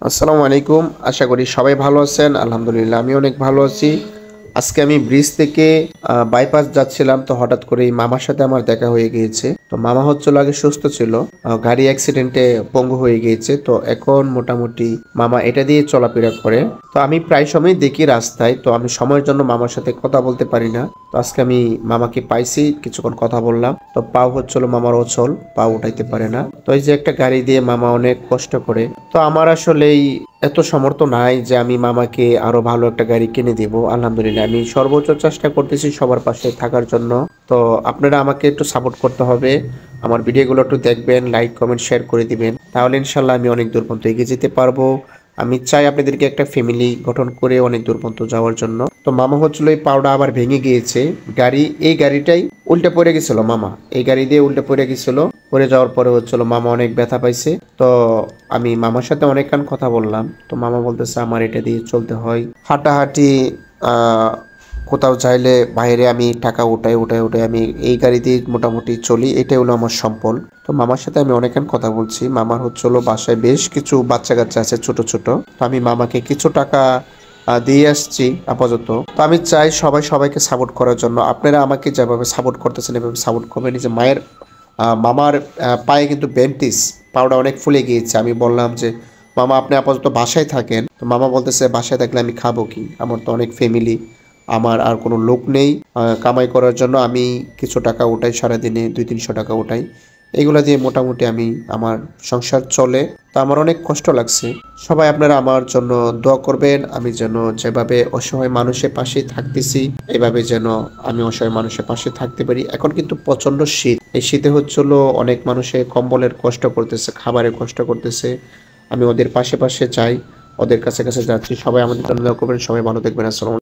আসসালামু আলাইকুম। আশা করি সবাই ভালো আছেন। আলহামদুলিল্লাহ আমি অনেক ভালো আছি। আজকে আমি ব্রিজ থেকে বাইপাস যাচ্ছিলাম, তো হঠাৎ করেই মামার সাথে আমার দেখা হয়ে গিয়েছে। তো মামা হচ্ছিল আগে সুস্থ ছিল, গাড়ি অ্যাক্সিডেন্টে পঙ্গু হয়ে গিয়েছে। তো এখন মোটামুটি মামা এটা দিয়ে চলাফেরা করে। তো আমি প্রায় সময় দেখি রাস্তায়, তো আমি সময়ের জন্য মামার সাথে কথা বলতে পারি না। তো আজকে আমি মামাকে পাইছি, কিছুক্ষণ কথা বললাম। তো পাও হচ্ছিল মামার অচল, পা উঠাইতে পারে না। তো এই যে একটা গাড়ি দিয়ে মামা অনেক কষ্ট করে। তো আমার আসলেই এত সামর্থ্য নাই যে আমি মামাকে আরো ভালো একটা গাড়ি কিনে দিব। আলহামদুলিল্লাহ আমি সর্বোচ্চ চেষ্টা করতেছি সবার পাশে থাকার জন্য। তো আপনারা আমাকে একটু সাপোর্ট করতে হবে, আমার ভিডিওগুলো একটু দেখবেন, লাইক কমেন্ট শেয়ার করে দিবেন, তাহলে ইনশাল্লাহ আমি অনেক দূর পর্যন্ত এগিয়ে যেতে পারবো। আমি চাই আপনাদেরকে একটা ফ্যামিলি গঠন করে অনেক দূর পর্যন্ত যাওয়ার জন্য। তো মামা হচ্ছিল এই পাওটা আবার ভেঙে গিয়েছে। এই গাড়িটাই উল্টে পড়ে গেছিল, মামা এই গাড়ি দিয়ে উল্টে পড়ে গেছিল। পড়ে যাওয়ার পরে হচ্ছিল মামা অনেক ব্যথা পাইছে। তো আমি মামার সাথে অনেকক্ষণ কথা বললাম। তো মামা বলতেছে আমার এটা দিয়ে চলতে হয়, হাঁটাহাঁটি, আহ কোথাও চাইলে বাইরে আমি টাকা উঠাই আমি এই গাড়ি দিয়ে মোটামুটি চলি, এটাই হলো আমার সম্বল। তো মামার সাথে আমি অনেকক্ষণ কথা বলছি। মামার হচ্ছিল বাসায় বেশ কিছু বাচ্চা কাচ্চা আছে ছোট ছোট। তো আমি মামাকে কিছু টাকা দিয়ে আসছি আপাতত। তো আমি চাই সবাই সবাইকে সাপোর্ট করার জন্য। আপনারা আমাকে যেভাবে সাপোর্ট করতেছেন এভাবে সাপোর্ট করবেন। এই যে মামার পায়ে কিন্তু ব্যান্ডিজ, পাউডার অনেক ফুলে গিয়েছে। আমি বললাম যে মামা আপনি আপাতত বাসায় থাকেন। তো মামা বলতেছে বাসায় থাকলে আমি খাবো কি, আমার তো অনেক ফ্যামিলি, আমার আর কোনো লোক নেই কামাই করার জন্য। আমি কিছু টাকা উঠাই, সারাদিনে 200-300 টাকা উঠাই, এগুলো দিয়ে মোটামুটি আমি আমার সংসার চলে। তো আমার অনেক কষ্ট লাগছে। সবাই আপনারা আমার জন্য দোয়া করবেন, আমি যেন যেভাবে অসহায় মানুষের পাশে থাকতেছি এভাবে যেন আমি অসহায় মানুষের পাশে থাকতে পারি। এখন কিন্তু প্রচন্ড শীত, এই শীতে হচ্ছিল অনেক মানুষে কম্বলের কষ্ট করতেছে, খাবারের কষ্ট করতেছে। আমি ওদের পাশে পাশে চাই, ওদের কাছে কাছে যাচ্ছি। সবাই আমাদের জন্য দোয়া করবেন, সবাই ভালো দেখবেন। আসসালাম।